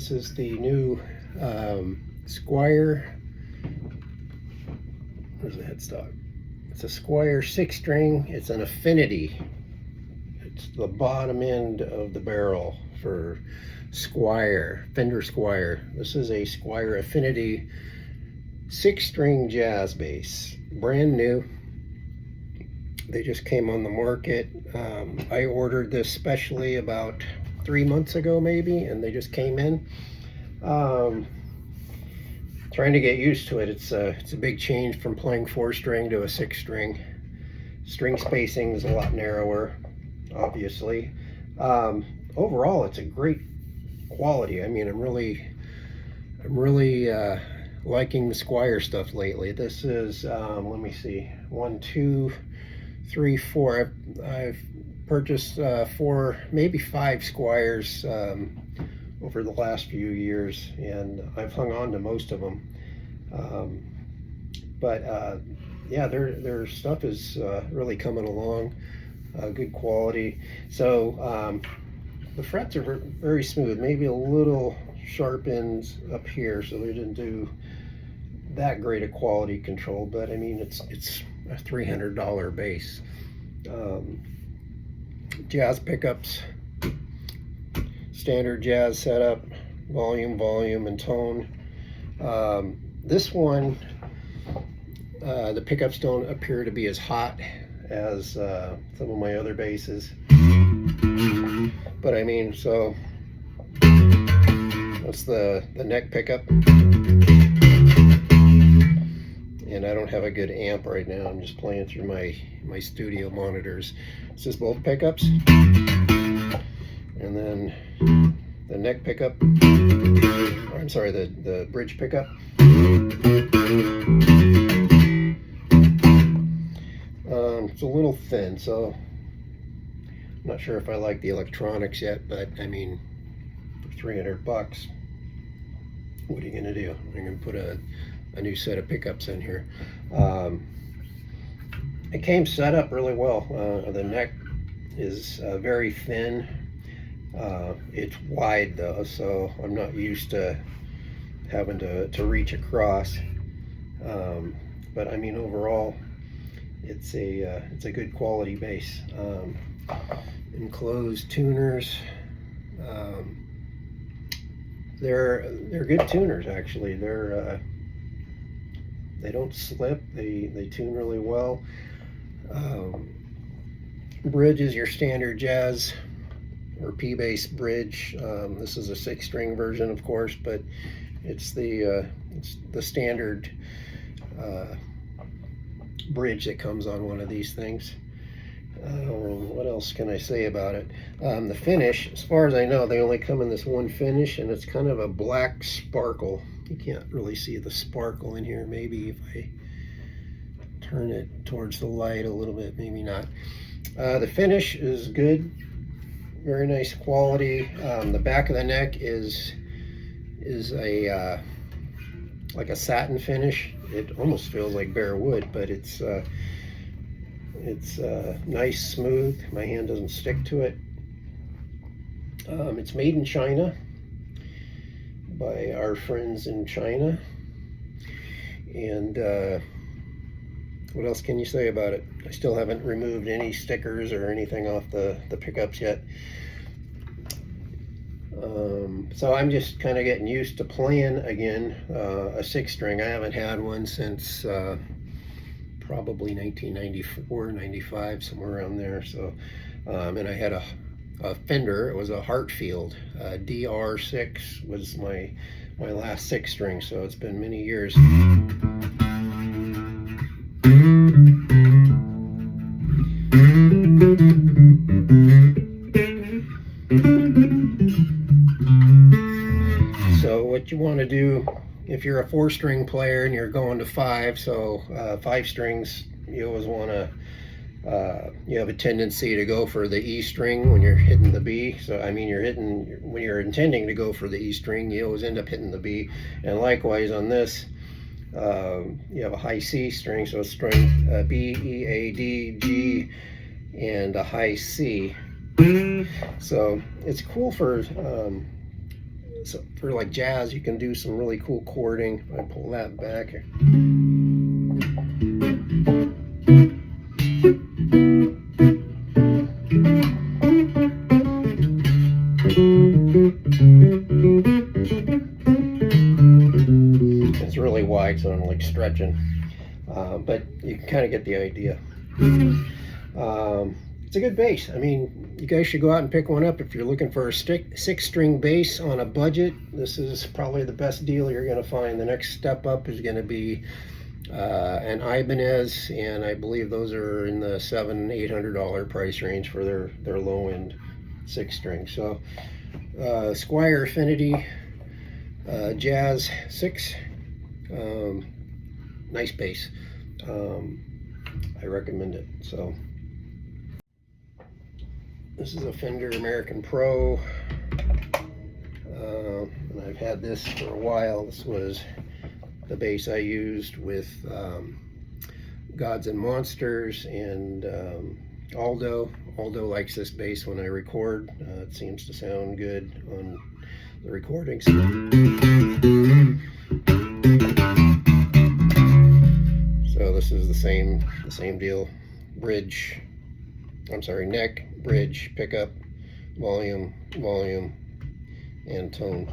This is the new Squier. Where's the headstock? It's a Squier 6-string. It's an Affinity. It's the bottom end of the barrel for Squier, Fender Squier. This is a Squier Affinity 6-string jazz bass, brand new. They just came on the market. I ordered this specially about 3 months ago maybe, and they just came in. Trying to get used to it. It's a big change from playing 4-string to a 6-string. String spacing is a lot narrower, obviously. Overall, it's a great quality. I mean, I'm really liking the Squier stuff lately. This is let me see, 1, 2, 3, 4. I've purchased 4, maybe 5 Squiers over the last few years, and I've hung on to most of them. Yeah, their stuff is really coming along, good quality. So the frets are very smooth, maybe a little sharp ends up here, so they didn't do that great a quality control, but I mean, it's a $300 bass. Jazz pickups, standard jazz setup, volume, and tone. This one, the pickups don't appear to be as hot as some of my other basses, but I mean, so that's the neck pickup, and I don't have a good amp right now. I'm just playing through my studio monitors. This is both pickups, and then the neck pickup, or I'm sorry, the bridge pickup. It's a little thin, so I'm not sure if I like the electronics yet, but I mean, for 300 bucks, what are you gonna do? I'm gonna put a new set of pickups in here. It came set up really well. The neck is very thin. It's wide though, so I'm not used to having to reach across. But I mean, overall, it's a good quality bass. Enclosed tuners. They're good tuners actually. They don't slip. They tune really well. Bridge is your standard jazz or P-bass bridge. This is a 6-string version, of course, but it's the standard bridge that comes on one of these things. What else can I say about it? The finish, as far as I know, they only come in this one finish, and it's kind of a black sparkle. You can't really see the sparkle in here. Maybe if I turn it towards the light a little bit, maybe not. The finish is good, very nice quality. The back of the neck is a like a satin finish. It almost feels like bare wood, but it's nice, smooth. My hand doesn't stick to it. It's made in China by our friends in China. And what else can you say about it? I still haven't removed any stickers or anything off the pickups yet. So I'm just kind of getting used to playing again a 6-string. I haven't had one since probably 1994, 95, somewhere around there. So, and I had a Fender. It was a Hartfield DR6 was my last 6-string. So it's been many years. So what you want to do if you're a 4-string player and you're going to 5, so 5 strings, you always want to you have a tendency to go for the E string when you're hitting the B. So I mean, when you're intending to go for the E string, you always end up hitting the B. And likewise on this, you have a high C string, so it's string B, E, A, D, G, and a high C. So it's cool for so for like jazz, you can do some really cool chording. I pull that back. It's really wide, so I'm like stretching, but you can kind of get the idea. It's a good bass. I mean, you guys should go out and pick one up if you're looking for a 6-string bass on a budget. This is probably the best deal you're going to find. The next step up is going to be an Ibanez, and I believe those are in the $700-800 price range for their low end 6-string. So Squier Affinity Jazz 6, nice bass. I recommend it. So this is a Fender American Pro, and I've had this for a while. This was the bass I used with Gods and Monsters and Aldo. Aldo likes this bass when I record. It seems to sound good on the recordings. So this is the same deal. Bridge, I'm sorry, neck, bridge, pickup, volume, and tone.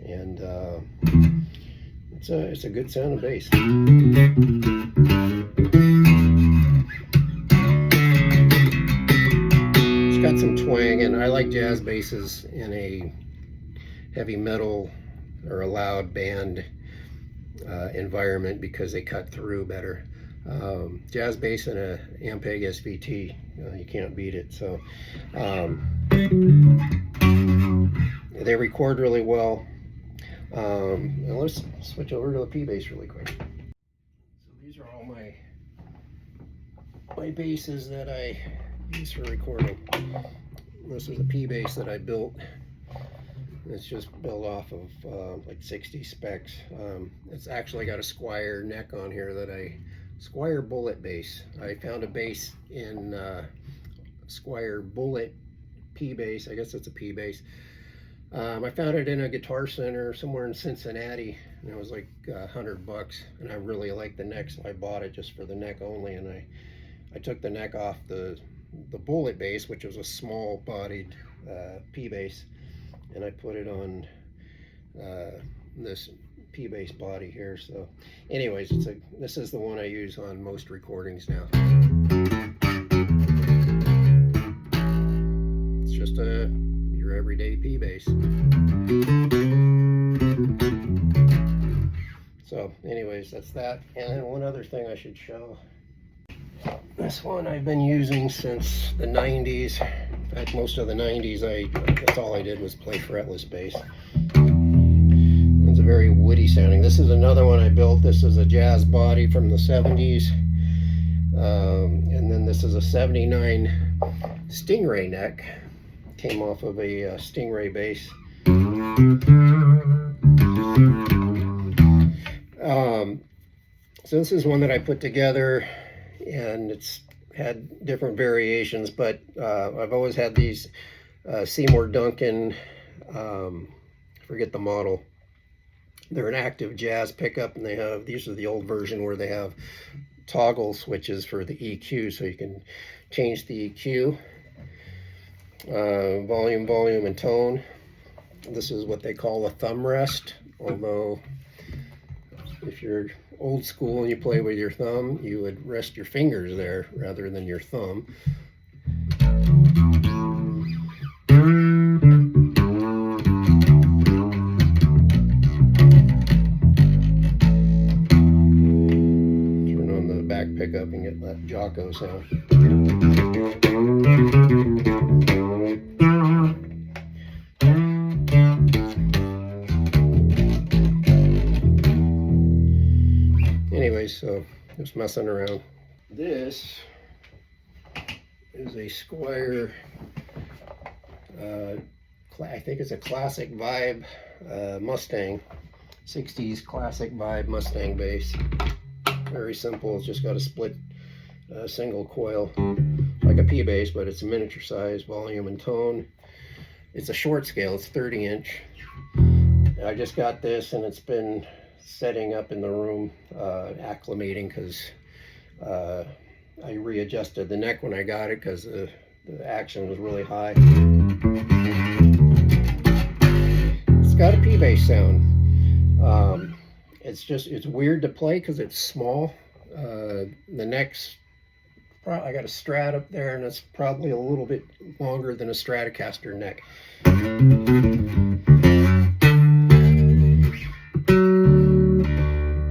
And it's a good sounding bass. It's got some twang, and I like jazz basses in a heavy metal or a loud band environment because they cut through better. Jazz bass and a Ampeg SVT, you can't beat it. So they record really well. And let's switch over to the P bass really quick. So these are all my basses that I use for recording. This is a P bass that I built. It's just built off of like 60 specs. It's actually got a Squier neck on here Squier Bullet bass. I found a bass in Squier Bullet P bass. I guess it's a P bass. I found it in a Guitar Center somewhere in Cincinnati, and it was like $100, and I really liked the neck, so I bought it just for the neck only. And I took the neck off the Bullet bass, which was a small bodied P bass, and I put it on this P bass body here. So anyways, this is the one I use on most recordings now. It's just your everyday P bass. So anyways, that's that. And then one other thing I should show. This one I've been using since the 90s. In fact, most of the 90s, that's all I did was play fretless bass. It's a very woody sounding. This is another one I built. This is a jazz body from the 70s. And then this is a 79 Stingray neck. Came off of a Stingray bass. So this is one that I put together, and it's had different variations, but I've always had these Seymour Duncan, forget the model. They're an active jazz pickup, and these are the old version where they have toggle switches for the EQ, so you can change the EQ, volume, and tone. This is what they call a thumb rest, although if you're old school and you play with your thumb, you would rest your fingers there rather than your thumb. Turn on the back pickup and get that Jocko sound. Anyways, so just messing around. This is a Squier, I think it's a Classic Vibe Mustang, 60s Classic Vibe Mustang bass. Very simple. It's just got a split single coil, like a P bass, but it's a miniature size, volume and tone. It's a short scale. It's 30 inch. I just got this and it's been setting up in the room, acclimating, because I readjusted the neck when I got it because the action was really high. It's got a P-bass sound. It's weird to play because it's small. The neck's, I got a Strat up there and it's probably a little bit longer than a Stratocaster neck.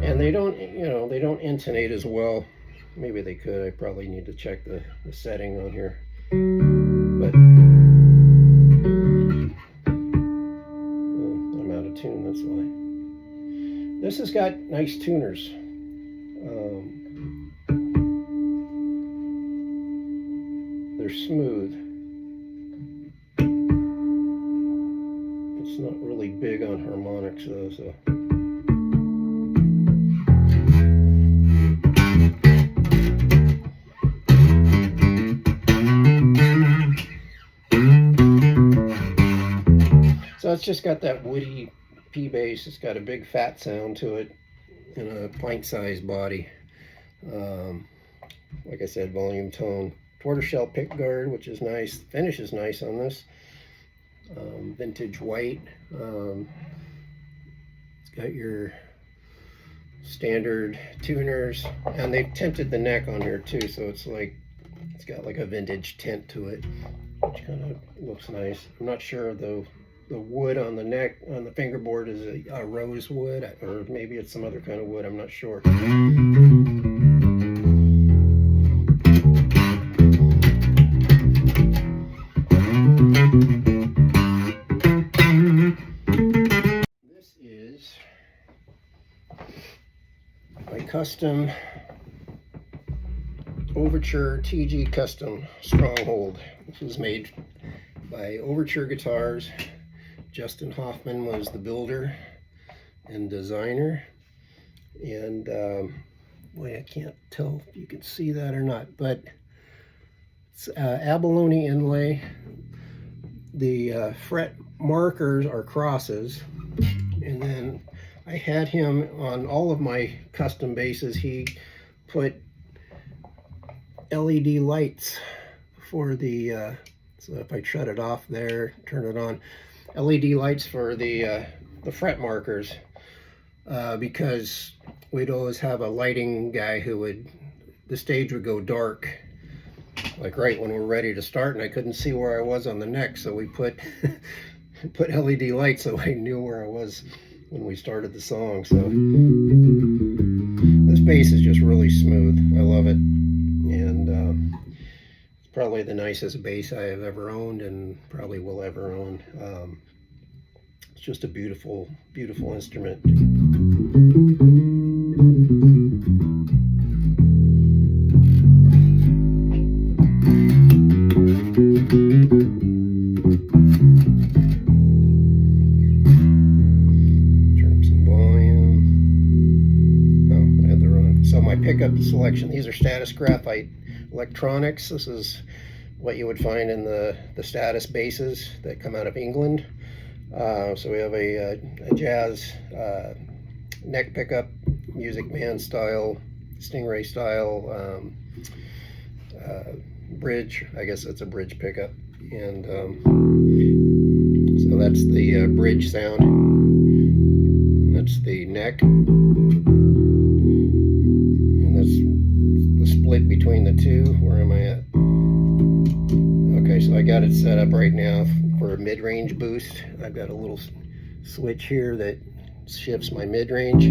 And they don't, they don't intonate as well. Maybe they could. I probably need to check the setting on here. But I'm out of tune, that's why. This has got nice tuners. They're smooth. It's not really big on harmonics though, so. So it's just got that woody P-bass. It's got a big fat sound to it and a pint-sized body. Like I said, volume tone. Tortoiseshell pickguard, which is nice. Finish is nice on this. Vintage white. It's got your standard tuners, and they've tinted the neck on here too, so it's got like a vintage tint to it, which kind of looks nice. I'm not sure though. The wood on the neck, on the fingerboard, is a rose wood, or maybe it's some other kind of wood, I'm not sure. This is my custom Overture TG Custom Stronghold. This was made by Overture Guitars. Justin Hoffman was the builder and designer, and boy, I can't tell if you can see that or not, but it's abalone inlay. The fret markers are crosses, and then I had him on all of my custom basses. He put LED lights for the so if I shut it off there, turn it on, LED lights for the fret markers, because we'd always have a lighting guy who the stage would go dark, like right when we're ready to start, and I couldn't see where I was on the neck, so we put LED lights so I knew where I was when we started the song. So this bass is just really smooth. I love it, and it's probably the nicest bass I have ever owned and probably will ever own. It's just a beautiful, beautiful instrument. Turn up some volume. Oh, I had the wrong. So my pickup selection, these are Status Graphite electronics. This is what you would find in the Status basses that come out of England. So we have a jazz neck pickup, Music Man style, Stingray style, bridge. I guess it's a bridge pickup, and so that's the bridge sound. That's the neck, and that's the split between the two. Where am I at? Okay, so I got it set up right now for a mid-range boost. I've got a little switch here that shifts my mid-range.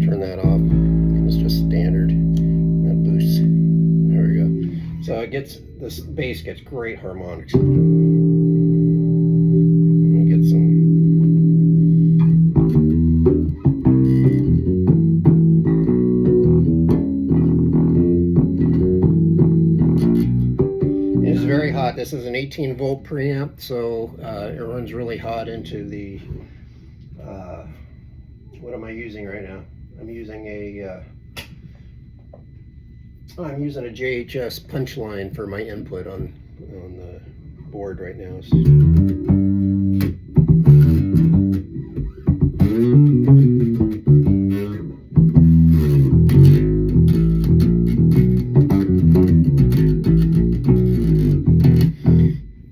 Turn that off. It's just standard. That boosts. There we go. So it gets, this bass gets great harmonics. Let me get some. It's very hot. This is an 18-volt preamp, so it runs really hot into the, what am I using right now? I'm using a JHS punch line for my input on on the board right now.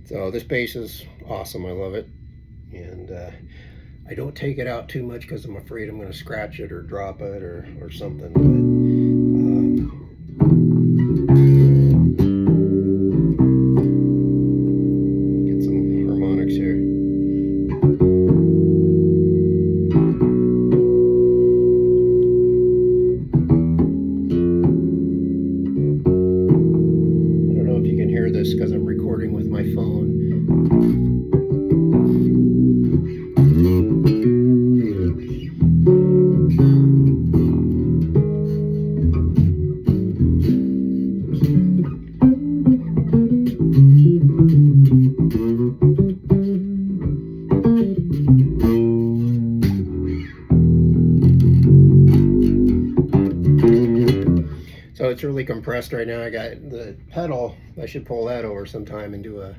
So this bass is awesome. I love it, and I don't take it out too much because I'm afraid I'm going to scratch it or drop it or something. Get some harmonics here. I don't know if you can hear this because I'm recording with my phone. So it's really compressed right now. I got the pedal. I should pull that over sometime and do a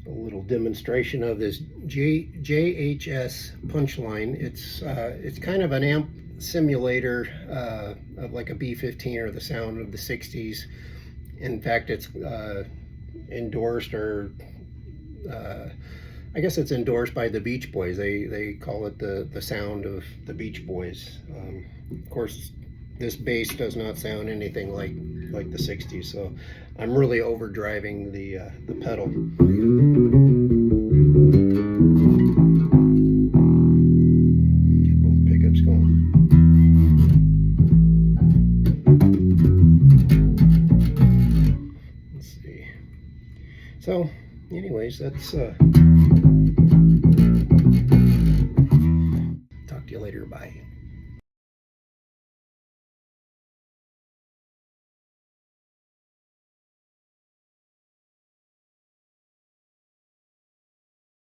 little demonstration of this JHS punchline. It's kind of an amp simulator of like a B15 or the sound of the 60s. In fact, it's endorsed, or I guess it's endorsed by the Beach Boys. They call it the sound of the Beach Boys. Of course, this bass does not sound anything like the 60s, so I'm really overdriving the pedal. Get both pickups going. Let's see. So anyways, that's